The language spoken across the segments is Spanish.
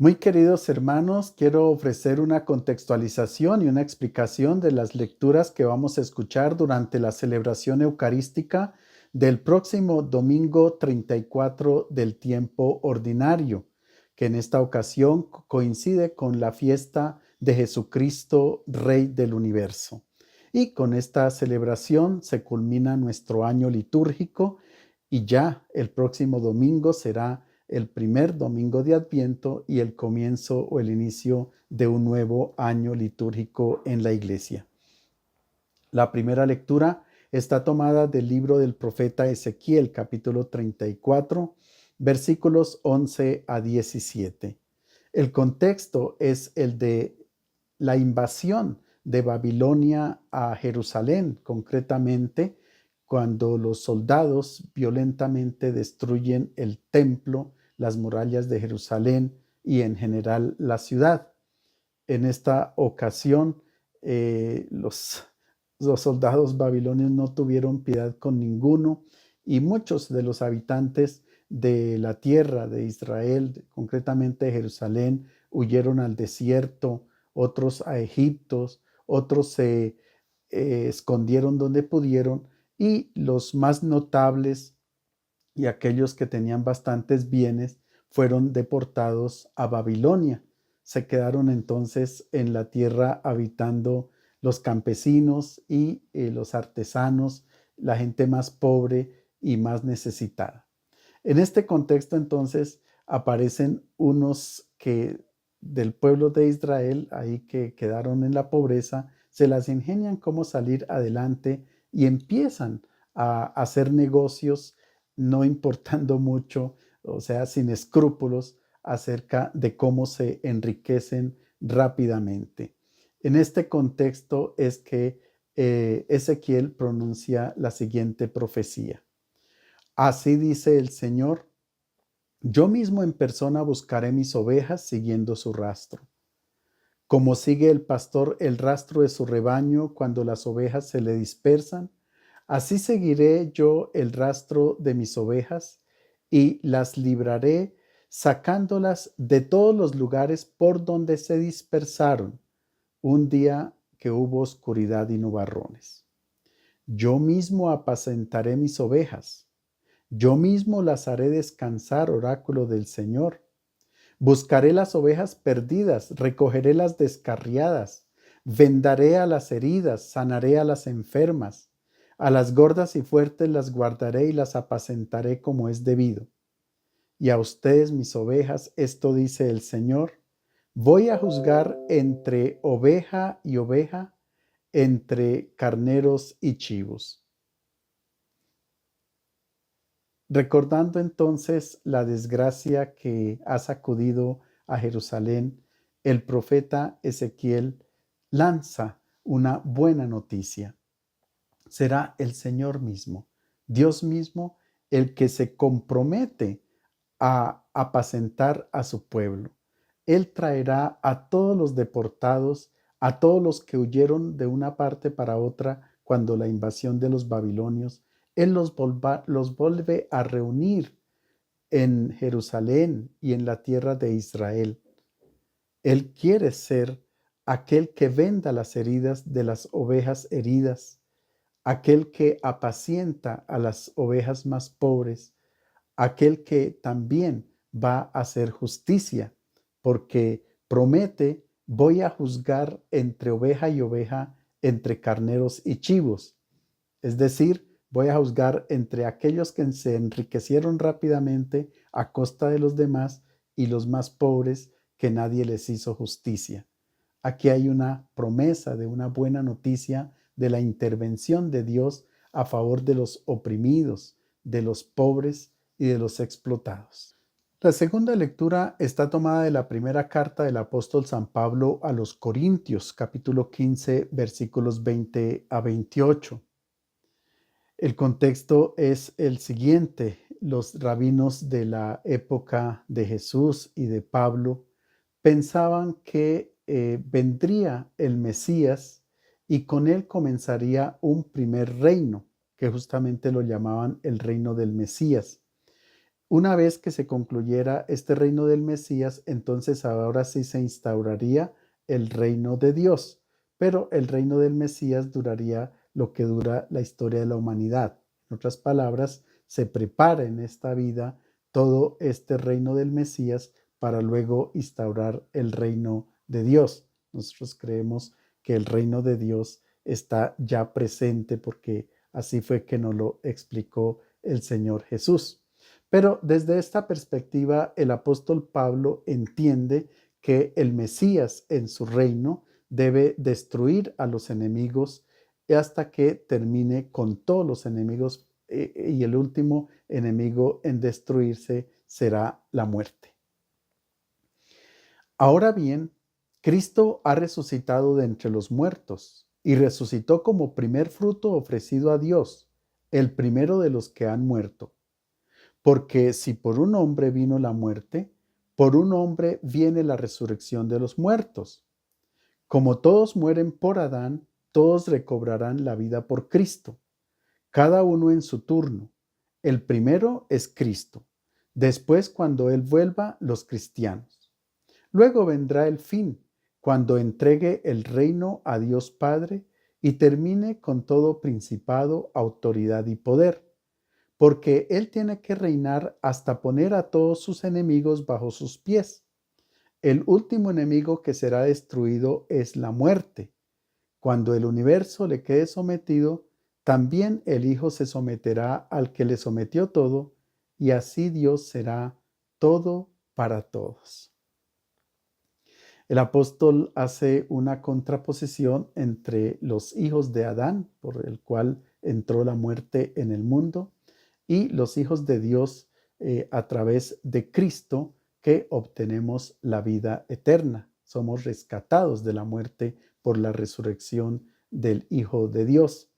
Muy queridos hermanos, quiero ofrecer una contextualización y una explicación de las lecturas que vamos a escuchar durante la celebración eucarística del próximo domingo 34 del tiempo ordinario, que en esta ocasión coincide con la fiesta de Jesucristo, Rey del universo. Y con esta celebración se culmina nuestro año litúrgico y ya el próximo domingo será el primer domingo de Adviento y el comienzo o el inicio de un nuevo año litúrgico en la iglesia. La primera lectura está tomada del libro del profeta Ezequiel, capítulo 34, versículos 11 a 17. El contexto es el de la invasión de Babilonia a Jerusalén, concretamente cuando los soldados violentamente destruyen el templo, las murallas de Jerusalén y en general la ciudad. En esta ocasión, los soldados babilonios no tuvieron piedad con ninguno y muchos de los habitantes de la tierra de Israel, concretamente de Jerusalén, huyeron al desierto, otros a Egipto, otros se escondieron donde pudieron y los más notables y aquellos que tenían bastantes bienes fueron deportados a Babilonia. Se quedaron entonces en la tierra habitando los campesinos y los artesanos, la gente más pobre y más necesitada. En este contexto entonces aparecen unos que del pueblo de Israel, ahí que quedaron en la pobreza, se las ingenian cómo salir adelante y empiezan a hacer negocios no importando mucho, o sea, sin escrúpulos acerca de cómo se enriquecen rápidamente. En este contexto es que Ezequiel pronuncia la siguiente profecía. Así dice el Señor, yo mismo en persona buscaré mis ovejas siguiendo su rastro. Como sigue el pastor el rastro de su rebaño cuando las ovejas se le dispersan, así seguiré yo el rastro de mis ovejas y las libraré sacándolas de todos los lugares por donde se dispersaron un día que hubo oscuridad y nubarrones. Yo mismo apacentaré mis ovejas. Yo mismo las haré descansar, oráculo del Señor. Buscaré las ovejas perdidas, recogeré las descarriadas, vendaré a las heridas, sanaré a las enfermas, a las gordas y fuertes las guardaré y las apacentaré como es debido. Y a ustedes, mis ovejas, esto dice el Señor, voy a juzgar entre oveja y oveja, entre carneros y chivos. Recordando entonces la desgracia que ha sacudido a Jerusalén, el profeta Ezequiel lanza una buena noticia. Será el Señor mismo, Dios mismo, el que se compromete a apacentar a su pueblo. Él traerá a todos los deportados, a todos los que huyeron de una parte para otra cuando la invasión de los babilonios. Él los vuelve a reunir en Jerusalén y en la tierra de Israel. Él quiere ser aquel que venda las heridas de las ovejas heridas, aquel que apacienta a las ovejas más pobres, aquel que también va a hacer justicia, porque promete, voy a juzgar entre oveja y oveja, entre carneros y chivos. Es decir, voy a juzgar entre aquellos que se enriquecieron rápidamente a costa de los demás y los más pobres que nadie les hizo justicia. Aquí hay una promesa de una buena noticia de la intervención de Dios a favor de los oprimidos, de los pobres y de los explotados. La segunda lectura está tomada de la primera carta del apóstol San Pablo a los Corintios, capítulo 15, versículos 20 a 28. El contexto es el siguiente. Los rabinos de la época de Jesús y de Pablo pensaban que vendría el Mesías y con él comenzaría un primer reino, que justamente lo llamaban el reino del Mesías. Una vez que se concluyera este reino del Mesías, entonces ahora sí se instauraría el reino de Dios, pero el reino del Mesías duraría lo que dura la historia de la humanidad. En otras palabras, se prepara en esta vida todo este reino del Mesías para luego instaurar el reino de Dios. Nosotros creemos que el reino de Dios está ya presente porque así fue que nos lo explicó el Señor Jesús. Pero desde esta perspectiva, el apóstol Pablo entiende que el Mesías en su reino debe destruir a los enemigos hasta que termine con todos los enemigos y el último enemigo en destruirse será la muerte. Ahora bien, Cristo ha resucitado de entre los muertos y resucitó como primer fruto ofrecido a Dios, el primero de los que han muerto. Porque si por un hombre vino la muerte, por un hombre viene la resurrección de los muertos. Como todos mueren por Adán, todos recobrarán la vida por Cristo, cada uno en su turno. El primero es Cristo, después cuando Él vuelva, los cristianos. Luego vendrá el fin, cuando entregue el reino a Dios Padre y termine con todo principado, autoridad y poder, porque Él tiene que reinar hasta poner a todos sus enemigos bajo sus pies. El último enemigo que será destruido es la muerte. Cuando el universo le quede sometido, también el Hijo se someterá al que le sometió todo, y así Dios será todo para todos. El apóstol hace una contraposición entre los hijos de Adán, por el cual entró la muerte en el mundo, y los hijos de Dios a través de Cristo, que obtenemos la vida eterna. Somos rescatados de la muerte por la resurrección del Hijo de Dios.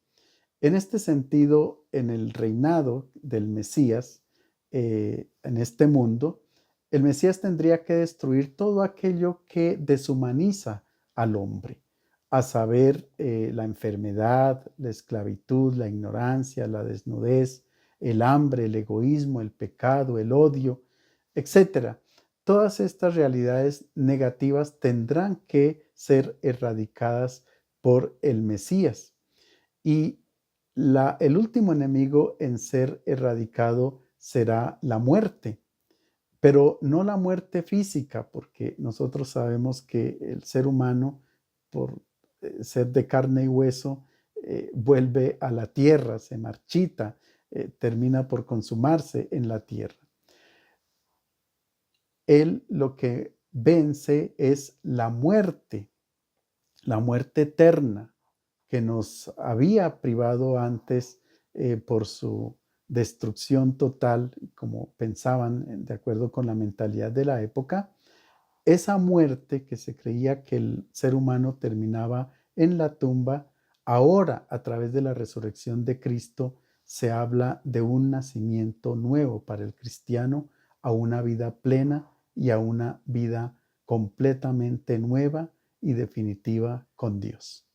En este sentido, en el reinado del Mesías, en este mundo, el Mesías tendría que destruir todo aquello que deshumaniza al hombre, a saber, la enfermedad, la esclavitud, la ignorancia, la desnudez, el hambre, el egoísmo, el pecado, el odio, etcétera. Todas estas realidades negativas tendrán que ser erradicadas por el Mesías. Y el último enemigo en ser erradicado será la muerte, pero no la muerte física, porque nosotros sabemos que el ser humano, por ser de carne y hueso, vuelve a la tierra, se marchita, termina por consumarse en la tierra. Él lo que vence es la muerte eterna, que nos había privado antes por su destrucción total, como pensaban de acuerdo con la mentalidad de la época. Esa muerte que se creía que el ser humano terminaba en la tumba, ahora a través de la resurrección de Cristo se habla de un nacimiento nuevo para el cristiano, a una vida plena y a una vida completamente nueva y definitiva con Dios.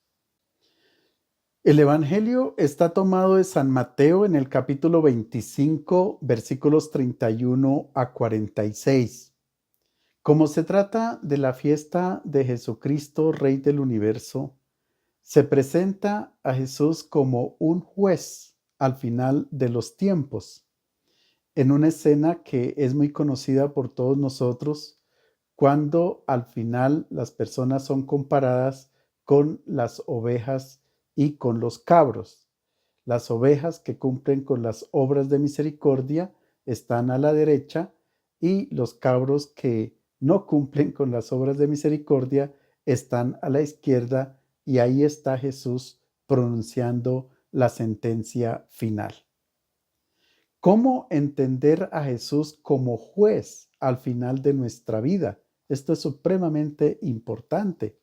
El Evangelio está tomado de San Mateo en el capítulo 25, versículos 31 a 46. Como se trata de la fiesta de Jesucristo, Rey del universo, se presenta a Jesús como un juez al final de los tiempos, en una escena que es muy conocida por todos nosotros, cuando al final las personas son comparadas con las ovejas y con los cabros. Las ovejas que cumplen con las obras de misericordia están a la derecha y los cabros que no cumplen con las obras de misericordia están a la izquierda, y ahí está Jesús pronunciando la sentencia final. ¿Cómo entender a Jesús como juez al final de nuestra vida? Esto es supremamente importante.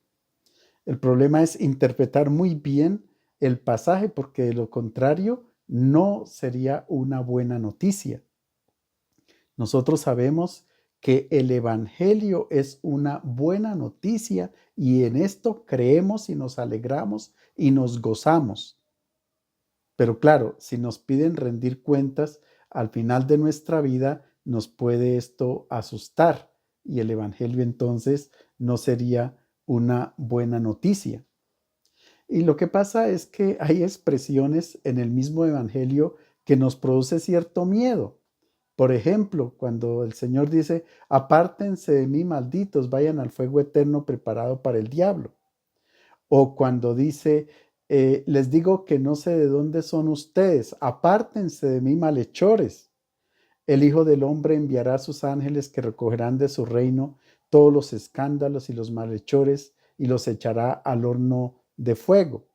El problema es interpretar muy bien el pasaje, porque de lo contrario no sería una buena noticia. Nosotros sabemos que el Evangelio es una buena noticia y en esto creemos y nos alegramos y nos gozamos. Pero claro, si nos piden rendir cuentas al final de nuestra vida, nos puede esto asustar y el Evangelio entonces no sería una buena noticia. Y lo que pasa es que hay expresiones en el mismo Evangelio que nos produce cierto miedo. Por ejemplo, cuando el Señor dice, apártense de mí, malditos, vayan al fuego eterno preparado para el diablo. O cuando dice, les digo que no sé de dónde son ustedes, apártense de mí, malhechores. El Hijo del Hombre enviará a sus ángeles que recogerán de su reino todos los escándalos y los malhechores y los echará al horno de fuego,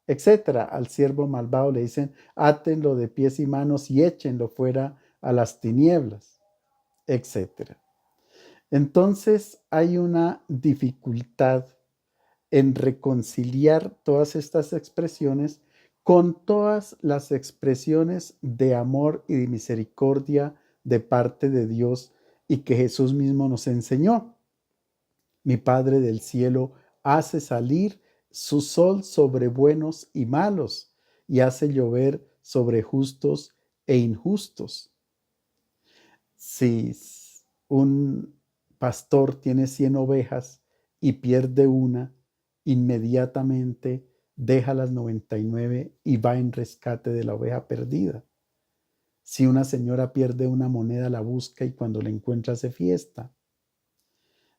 etcétera. Al siervo malvado le dicen, átenlo de pies y manos y échenlo fuera a las tinieblas, etcétera. Entonces hay una dificultad en reconciliar todas estas expresiones con todas las expresiones de amor y de misericordia de parte de Dios y que Jesús mismo nos enseñó. Mi Padre del cielo hace salir su sol sobre buenos y malos y hace llover sobre justos e injustos. Si un pastor tiene 100 ovejas y pierde una, inmediatamente deja las 99 y va en rescate de la oveja perdida. Si una señora pierde una moneda, la busca y cuando la encuentra hace fiesta.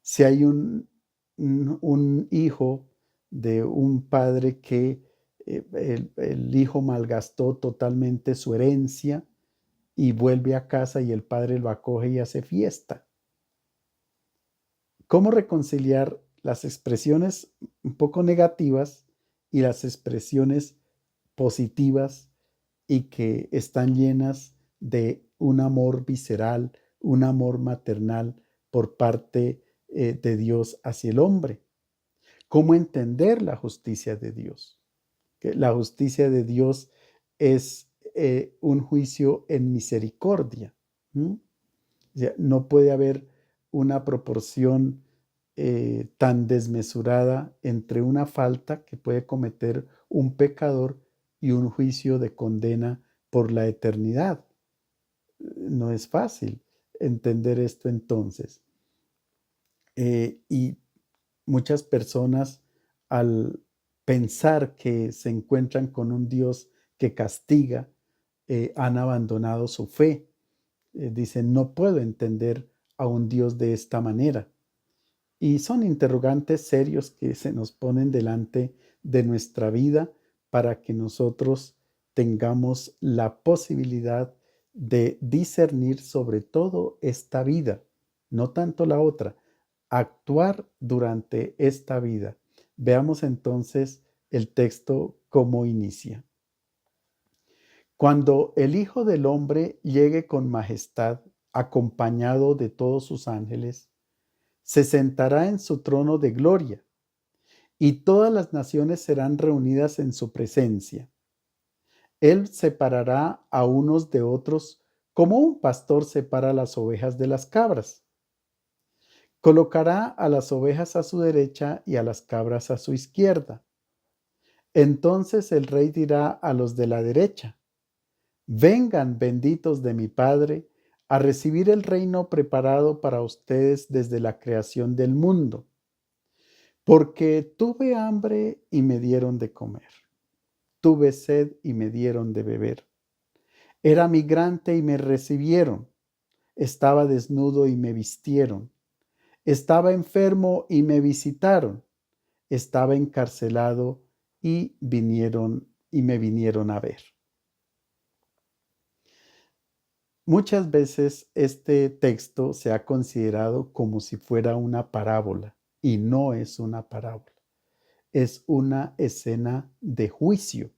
Si hay un hijo de un padre que el hijo malgastó totalmente su herencia y vuelve a casa y el padre lo acoge y hace fiesta. ¿Cómo reconciliar las expresiones un poco negativas y las expresiones positivas y que están llenas de un amor visceral, un amor maternal por parte de Dios hacia el hombre? ¿Cómo entender la justicia de Dios? Que la justicia de Dios es un juicio en misericordia. O sea, no puede haber una proporción tan desmesurada entre una falta que puede cometer un pecador y un juicio de condena por la eternidad. No es fácil entender esto entonces. Y muchas personas al pensar que se encuentran con un Dios que castiga, han abandonado su fe. Dicen, no puedo entender a un Dios de esta manera. Y son interrogantes serios que se nos ponen delante de nuestra vida para que nosotros tengamos la posibilidad de discernir sobre todo esta vida, no tanto la otra, actuar durante esta vida. Veamos entonces el texto cómo inicia. Cuando el Hijo del Hombre llegue con majestad, acompañado de todos sus ángeles, se sentará en su trono de gloria, y todas las naciones serán reunidas en su presencia. Él separará a unos de otros como un pastor separa las ovejas de las cabras. Colocará a las ovejas a su derecha y a las cabras a su izquierda. Entonces el rey dirá a los de la derecha, vengan benditos de mi Padre a recibir el reino preparado para ustedes desde la creación del mundo. Porque tuve hambre y me dieron de comer. Tuve sed y me dieron de beber. Era migrante y me recibieron. Estaba desnudo y me vistieron. Estaba enfermo y me visitaron. Estaba encarcelado y me vinieron a ver. Muchas veces este texto se ha considerado como si fuera una parábola y no es una parábola. Es una escena de juicio,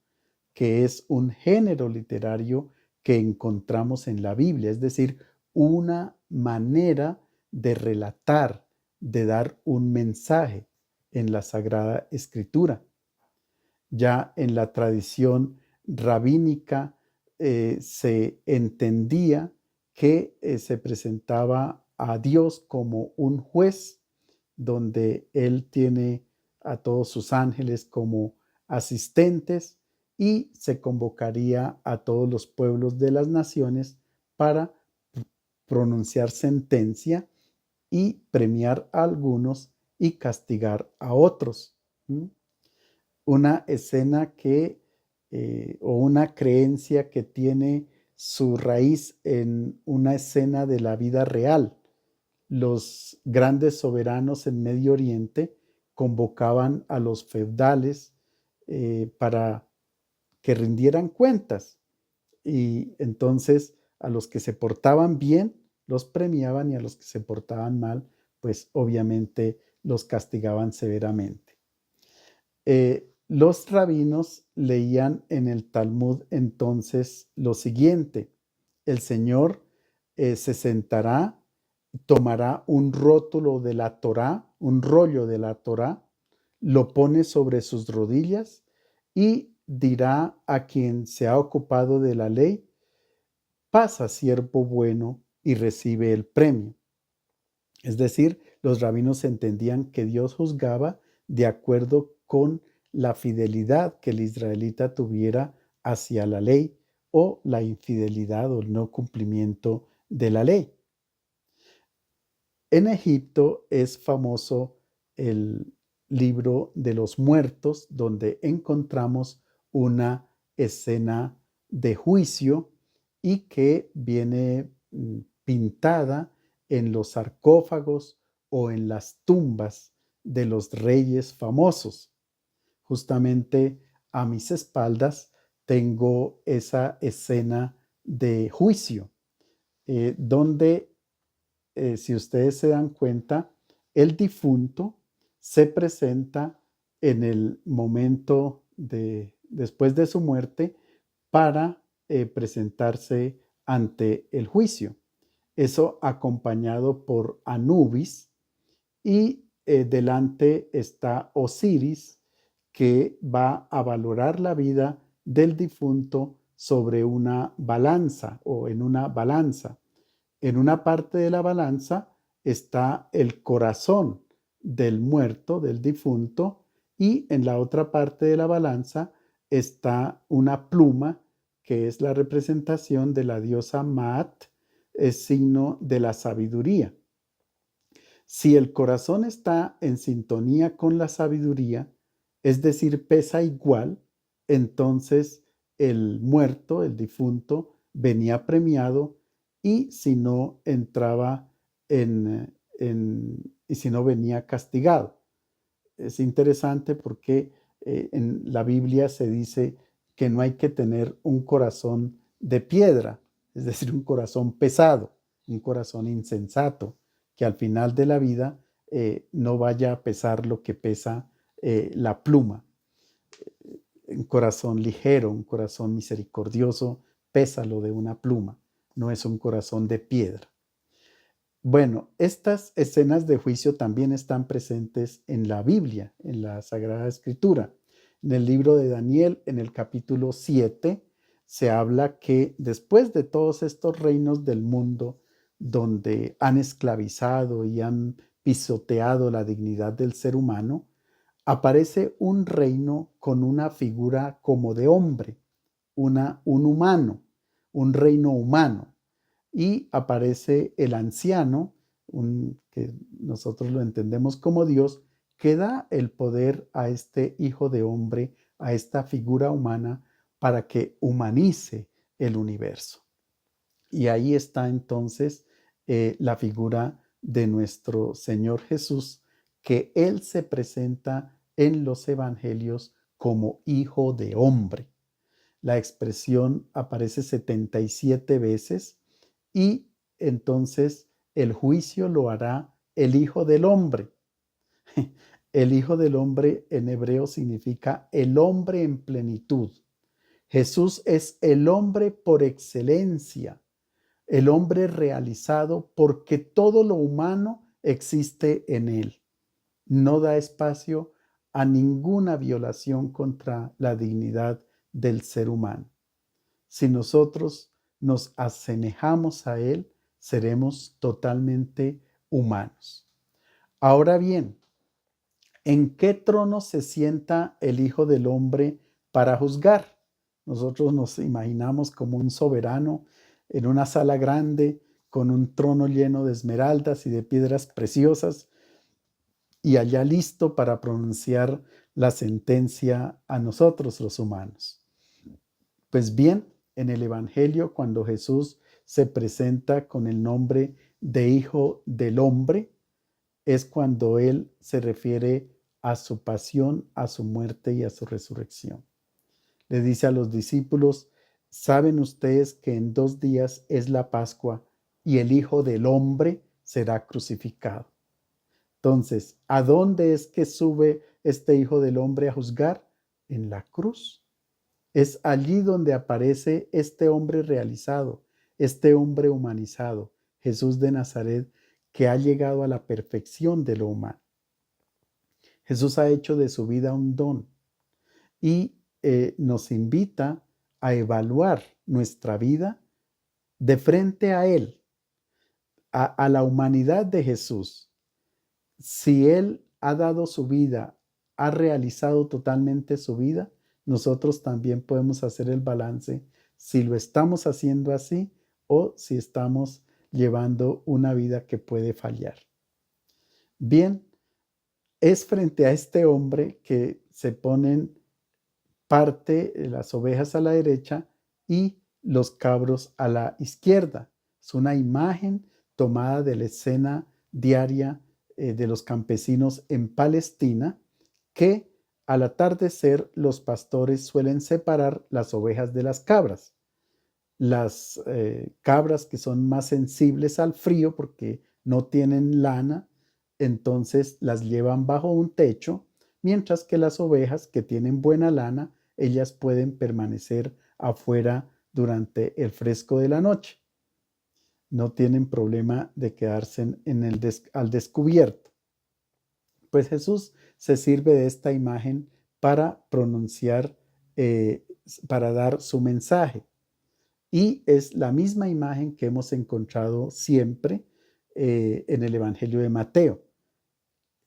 que es un género literario que encontramos en la Biblia, es decir, una manera de relatar, de dar un mensaje en la Sagrada Escritura. Ya en la tradición rabínica se entendía que se presentaba a Dios como un juez donde Él tiene a todos sus ángeles como asistentes y se convocaría a todos los pueblos de las naciones para pronunciar sentencia y premiar a algunos y castigar a otros. ¿Mm? Una escena o una creencia que tiene su raíz en una escena de la vida real. Los grandes soberanos en Medio Oriente convocaban a los feudales para que rindieran cuentas, y entonces a los que se portaban bien los premiaban y a los que se portaban mal, pues obviamente los castigaban severamente. Los rabinos leían en el Talmud entonces lo siguiente: el Señor se sentará, tomará un rótulo de la Torá, un rollo de la Torá, lo pone sobre sus rodillas y dirá a quien se ha ocupado de la ley: pasa, siervo bueno, y recibe el premio. Es decir, los rabinos entendían que Dios juzgaba de acuerdo con la fidelidad que el israelita tuviera hacia la ley, o la infidelidad o el no cumplimiento de la ley. En Egipto es famoso el libro de los muertos, donde encontramos una escena de juicio y que viene pintada en los sarcófagos o en las tumbas de los reyes famosos. Justamente a mis espaldas tengo esa escena de juicio, donde, si ustedes se dan cuenta, el difunto se presenta en el momento después de su muerte para presentarse ante el juicio. Eso acompañado por Anubis, y delante está Osiris, que va a valorar la vida del difunto sobre una balanza o en una balanza. En una parte de la balanza está el corazón del muerto, del difunto, y en la otra parte de la balanza está una pluma, que es la representación de la diosa Maat, es signo de la sabiduría. Si el corazón está en sintonía con la sabiduría, es decir, pesa igual, entonces el muerto, el difunto, venía premiado, y si no entraba y si no venía castigado. Es interesante porque en la Biblia se dice que no hay que tener un corazón de piedra, es decir, un corazón pesado, un corazón insensato, que al final de la vida no vaya a pesar lo que pesa la pluma. Un corazón ligero, un corazón misericordioso, pesa lo de una pluma, no es un corazón de piedra. Bueno, estas escenas de juicio también están presentes en la Biblia, en la Sagrada Escritura. En el libro de Daniel, en el capítulo 7, se habla que después de todos estos reinos del mundo, donde han esclavizado y han pisoteado la dignidad del ser humano, aparece un reino con una figura como de hombre, un humano, un reino humano. Y aparece el anciano, que nosotros lo entendemos como Dios, que da el poder a este hijo de hombre, a esta figura humana, para que humanice el universo. Y ahí está entonces la figura de nuestro Señor Jesús, que Él se presenta en los evangelios como hijo de hombre. La expresión aparece 77 veces, y entonces el juicio lo hará el Hijo del Hombre. El Hijo del Hombre en hebreo significa el hombre en plenitud. Jesús es el hombre por excelencia, el hombre realizado, porque todo lo humano existe en él. No da espacio a ninguna violación contra la dignidad del ser humano. Si nosotros nos asemejamos a Él, seremos totalmente humanos. Ahora bien, ¿en qué trono se sienta el Hijo del Hombre para juzgar? Nosotros nos imaginamos como un soberano en una sala grande con un trono lleno de esmeraldas y de piedras preciosas, y allá listo para pronunciar la sentencia a nosotros los humanos. Pues bien, en el Evangelio, cuando Jesús se presenta con el nombre de Hijo del Hombre, es cuando Él se refiere a su pasión, a su muerte y a su resurrección. Le dice a los discípulos: ¿saben ustedes que en 2 días es la Pascua y el Hijo del Hombre será crucificado? Entonces, ¿a dónde es que sube este Hijo del Hombre a juzgar? En la cruz. Es allí donde aparece este hombre realizado, este hombre humanizado, Jesús de Nazaret, que ha llegado a la perfección de lo humano. Jesús ha hecho de su vida un don y nos invita a evaluar nuestra vida de frente a Él, a la humanidad de Jesús. Si Él ha dado su vida, ha realizado totalmente su vida, nosotros también podemos hacer el balance si lo estamos haciendo así o si estamos llevando una vida que puede fallar. Bien, es frente a este hombre que se ponen parte las ovejas a la derecha y los cabros a la izquierda. Es una imagen tomada de la escena diaria de los campesinos en Palestina, que al atardecer los pastores suelen separar las ovejas de las cabras. Las cabras que son más sensibles al frío porque no tienen lana, entonces las llevan bajo un techo, mientras que las ovejas que tienen buena lana, ellas pueden permanecer afuera durante el fresco de la noche. No tienen problema de quedarse al descubierto. Pues Jesús se sirve de esta imagen para pronunciar, para dar su mensaje. Y es la misma imagen que hemos encontrado siempre en el Evangelio de Mateo.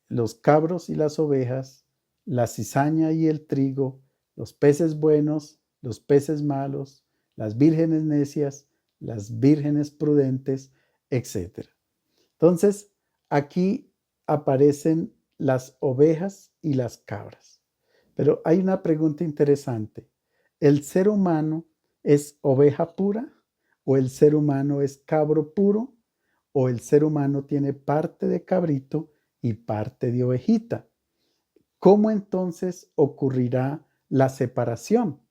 Los cabros y las ovejas, la cizaña y el trigo, los peces buenos, los peces malos, las vírgenes necias, las vírgenes prudentes, etc. Entonces, aquí aparecen las ovejas y las cabras. Pero hay una pregunta interesante. ¿El ser humano es oveja pura? ¿O el ser humano es cabro puro? ¿O el ser humano tiene parte de cabrito y parte de ovejita? ¿Cómo entonces ocurrirá la separación?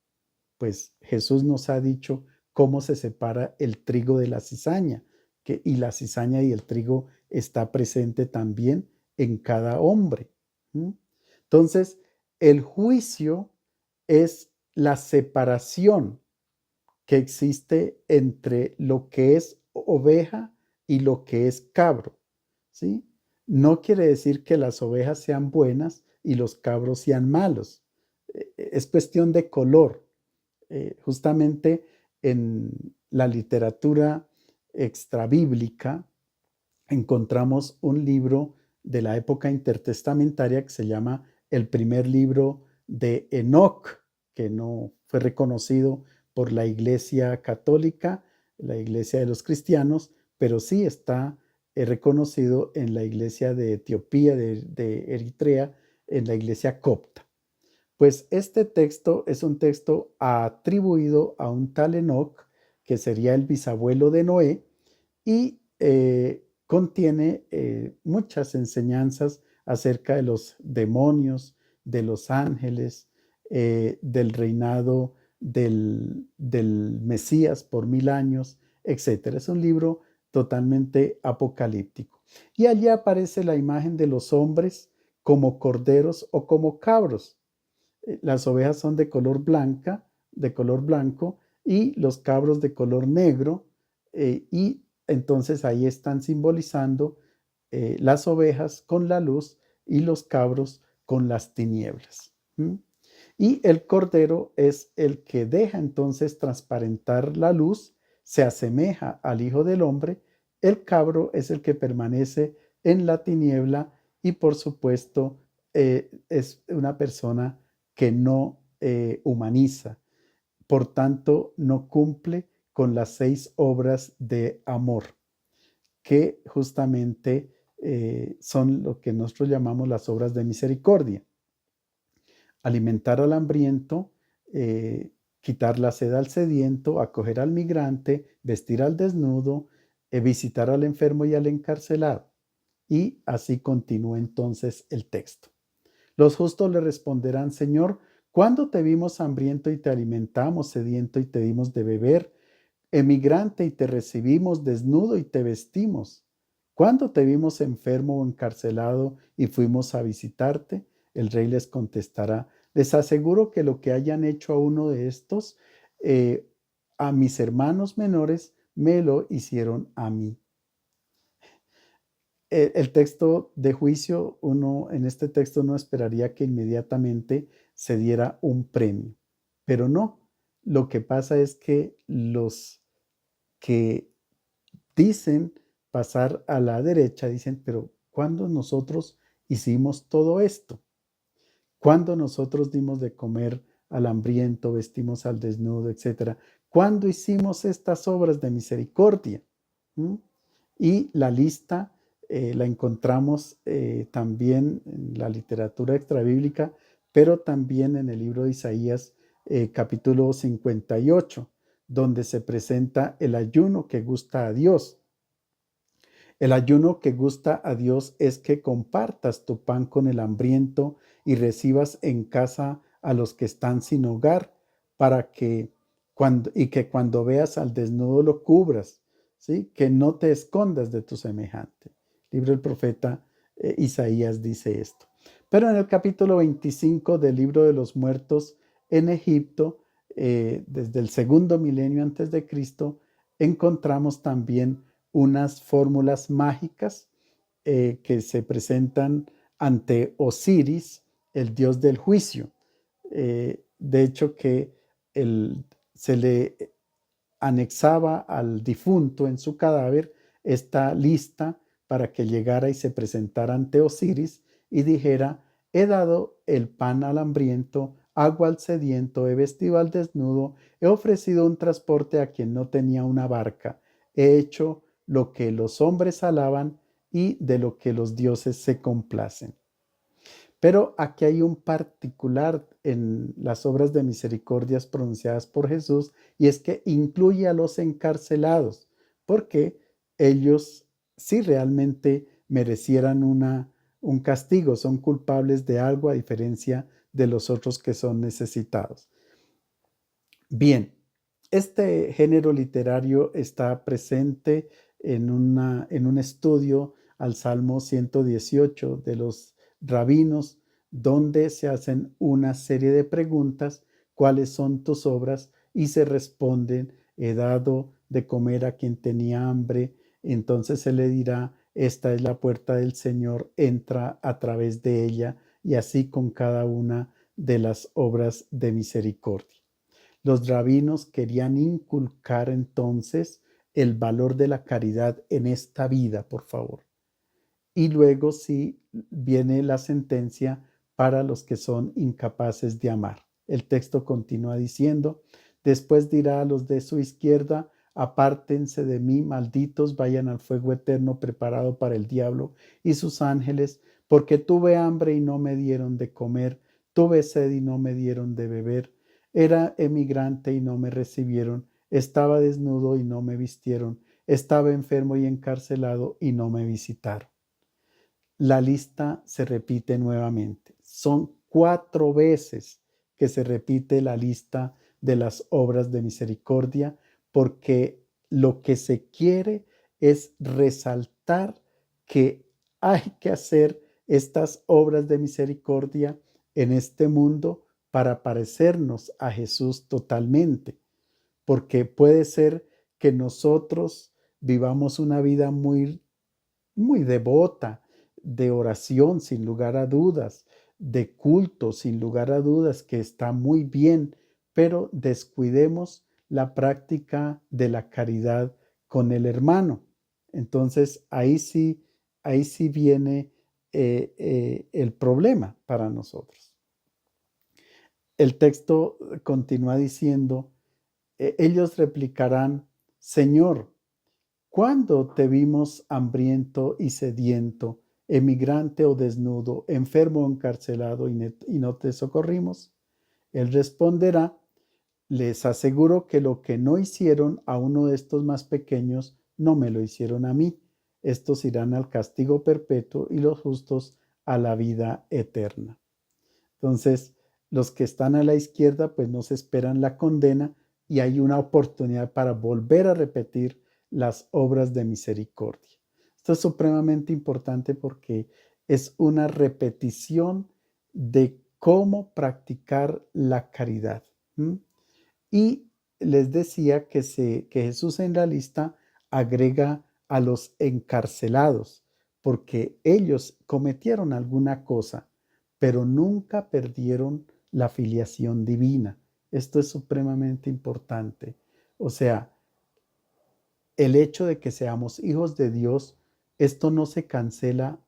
Pues Jesús nos ha dicho cómo se separa el trigo de la cizaña, y la cizaña y el trigo está presente también en cada hombre. Entonces, el juicio es la separación que existe entre lo que es oveja y lo que es cabro, ¿sí? No quiere decir que las ovejas sean buenas y los cabros sean malos. Es cuestión de color. Justamente en la literatura extrabíblica encontramos un libro de la época intertestamentaria que se llama el primer libro de Enoc, que no fue reconocido por la Iglesia Católica, la Iglesia de los cristianos, pero sí está reconocido en la Iglesia de Etiopía, de Eritrea, en la Iglesia copta. Pues este texto es un texto atribuido a un tal Enoc, que sería el bisabuelo de Noé, y contiene muchas enseñanzas acerca de los demonios, de los ángeles, del reinado del Mesías por 1000 años, etc. Es un libro totalmente apocalíptico. Y allí aparece la imagen de los hombres como corderos o como cabros. Las ovejas son de color blanco, y los cabros de color negro, y entonces ahí están simbolizando las ovejas con la luz y los cabros con las tinieblas. Y el cordero es el que deja entonces transparentar la luz, se asemeja al Hijo del Hombre. El cabro es el que permanece en la tiniebla y por supuesto es una persona que no humaniza, por tanto no cumple con las 6 obras de amor. que justamente son lo que nosotros llamamos las obras de misericordia. Alimentar al hambriento, quitar la sed al sediento, acoger al migrante, vestir al desnudo, visitar al enfermo y al encarcelado. Y así continúa entonces el texto. Los justos le responderán: Señor, ¿cuándo te vimos hambriento y te alimentamos, sediento y te dimos de beber, emigrante y te recibimos, desnudo y te vestimos? ¿Cuándo te vimos enfermo o encarcelado y fuimos a visitarte? El rey les contestará: les aseguro que lo que hayan hecho a uno de estos, a mis hermanos menores, me lo hicieron a mí. El texto de juicio, en este texto uno esperaría que inmediatamente se diera un premio, pero no. Lo que pasa es que los que dicen pasar a la derecha dicen: pero ¿cuándo nosotros hicimos todo esto? ¿Cuándo nosotros dimos de comer al hambriento, vestimos al desnudo, etcétera? ¿Cuándo hicimos estas obras de misericordia? ¿Mm? Y la lista la encontramos también en la literatura extrabíblica, pero también en el libro de Isaías, capítulo 58, donde se presenta el ayuno que gusta a Dios. El ayuno que gusta a Dios es que compartas tu pan con el hambriento y recibas en casa a los que están sin hogar, para que cuando veas al desnudo lo cubras, ¿sí? Que no te escondas de tu semejante. El libro del profeta Isaías dice esto. Pero en el capítulo 25 del libro de los muertos en Egipto, desde el segundo milenio antes de Cristo, encontramos también unas fórmulas mágicas que se presentan ante Osiris, el dios del juicio. De hecho, que se le anexaba al difunto en su cadáver esta lista para que llegara y se presentara ante Osiris y dijera: he dado el pan al hambriento, agua al sediento, he vestido al desnudo, he ofrecido un transporte a quien no tenía una barca, he hecho lo que los hombres alaban y de lo que los dioses se complacen. Pero aquí hay un particular en las obras de misericordias pronunciadas por Jesús, y es que incluye a los encarcelados, porque ellos sí realmente merecieran un castigo, son culpables de algo a diferencia de los otros que son necesitados. Bien, este género literario está presente en un estudio al Salmo 118 de los rabinos, donde se hacen una serie de preguntas: ¿cuáles son tus obras? Y se responden: he dado de comer a quien tenía hambre. Entonces se le dirá: esta es la puerta del Señor, entra a través de ella, y así con cada una de las obras de misericordia. Los rabinos querían inculcar entonces el valor de la caridad en esta vida, por favor. Y luego sí viene la sentencia para los que son incapaces de amar. El texto continúa diciendo: después dirá a los de su izquierda: apártense de mí, malditos, vayan al fuego eterno preparado para el diablo y sus ángeles, porque tuve hambre y no me dieron de comer, tuve sed y no me dieron de beber, era emigrante y no me recibieron, estaba desnudo y no me vistieron, estaba enfermo y encarcelado y no me visitaron. La lista se repite nuevamente. Son 4 veces que se repite la lista de las obras de misericordia, porque lo que se quiere es resaltar que hay que hacer estas obras de misericordia en este mundo para parecernos a Jesús totalmente, porque puede ser que nosotros vivamos una vida muy, muy devota, de oración sin lugar a dudas, de culto sin lugar a dudas, que está muy bien, pero descuidemos la práctica de la caridad con el hermano. Entonces ahí sí viene el problema para nosotros. El texto continúa diciendo: ellos replicarán: Señor, ¿Cuándo te vimos hambriento y sediento, emigrante o desnudo, enfermo o encarcelado y no te socorrimos? Él responderá: les aseguro que lo que no hicieron a uno de estos más pequeños, no me lo hicieron a mí. Estos irán al castigo perpetuo y los justos a la vida eterna. Entonces, los que están a la izquierda, pues no se esperan la condena y hay una oportunidad para volver a repetir las obras de misericordia. Esto es supremamente importante porque es una repetición de cómo practicar la caridad. ¿M? Y les decía que Jesús en la lista agrega a los encarcelados, porque ellos cometieron alguna cosa, pero nunca perdieron la filiación divina. Esto es supremamente importante. O sea, el hecho de que seamos hijos de Dios, esto no se cancela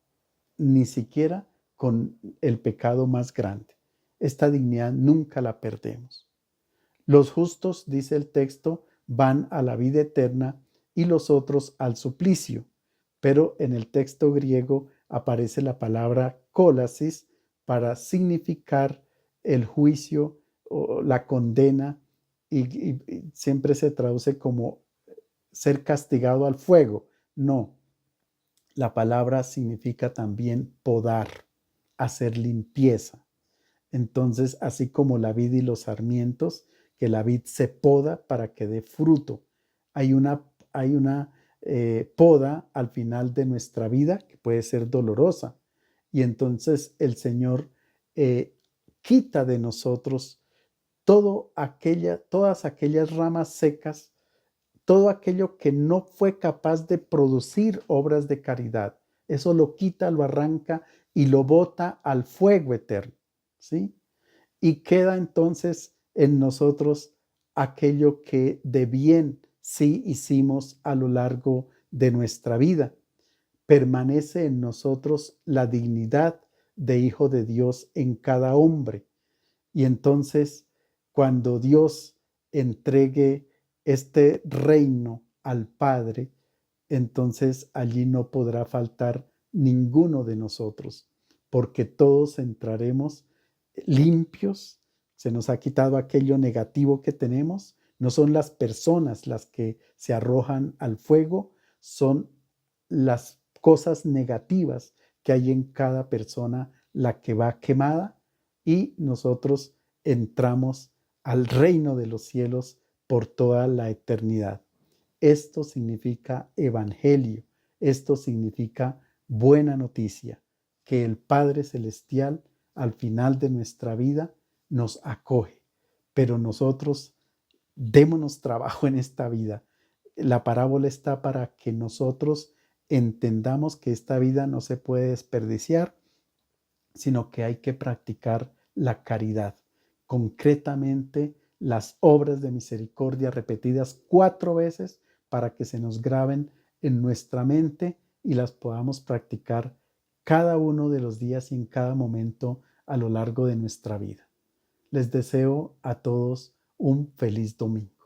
ni siquiera con el pecado más grande. Esta dignidad nunca la perdemos. Los justos, dice el texto, van a la vida eterna y los otros al suplicio. Pero en el texto griego aparece la palabra kolasis para significar el juicio o la condena y siempre se traduce como ser castigado al fuego. No, la palabra significa también podar, hacer limpieza. Entonces, así como la vid y los sarmientos, que la vid se poda para que dé fruto. Hay una poda al final de nuestra vida que puede ser dolorosa. Y entonces el Señor eh, quita de nosotros todas aquellas ramas secas, todo aquello que no fue capaz de producir obras de caridad. Eso lo quita, lo arranca y lo bota al fuego eterno. ¿Sí? Y queda entonces en nosotros aquello que de bien sí hicimos a lo largo de nuestra vida. Permanece en nosotros la dignidad de hijo de Dios en cada hombre. Y entonces, cuando Dios entregue este reino al Padre, entonces allí no podrá faltar ninguno de nosotros, porque todos entraremos limpios, se nos ha quitado aquello negativo que tenemos, no son las personas las que se arrojan al fuego, son las cosas negativas que hay en cada persona la que va quemada y nosotros entramos al reino de los cielos por toda la eternidad. Esto significa evangelio, esto significa buena noticia, que el Padre Celestial al final de nuestra vida nos acoge, pero nosotros démonos trabajo en esta vida. La parábola está para que nosotros entendamos que esta vida no se puede desperdiciar, sino que hay que practicar la caridad, concretamente las obras de misericordia repetidas 4 veces para que se nos graben en nuestra mente y las podamos practicar cada uno de los días y en cada momento a lo largo de nuestra vida. Les deseo a todos un feliz domingo.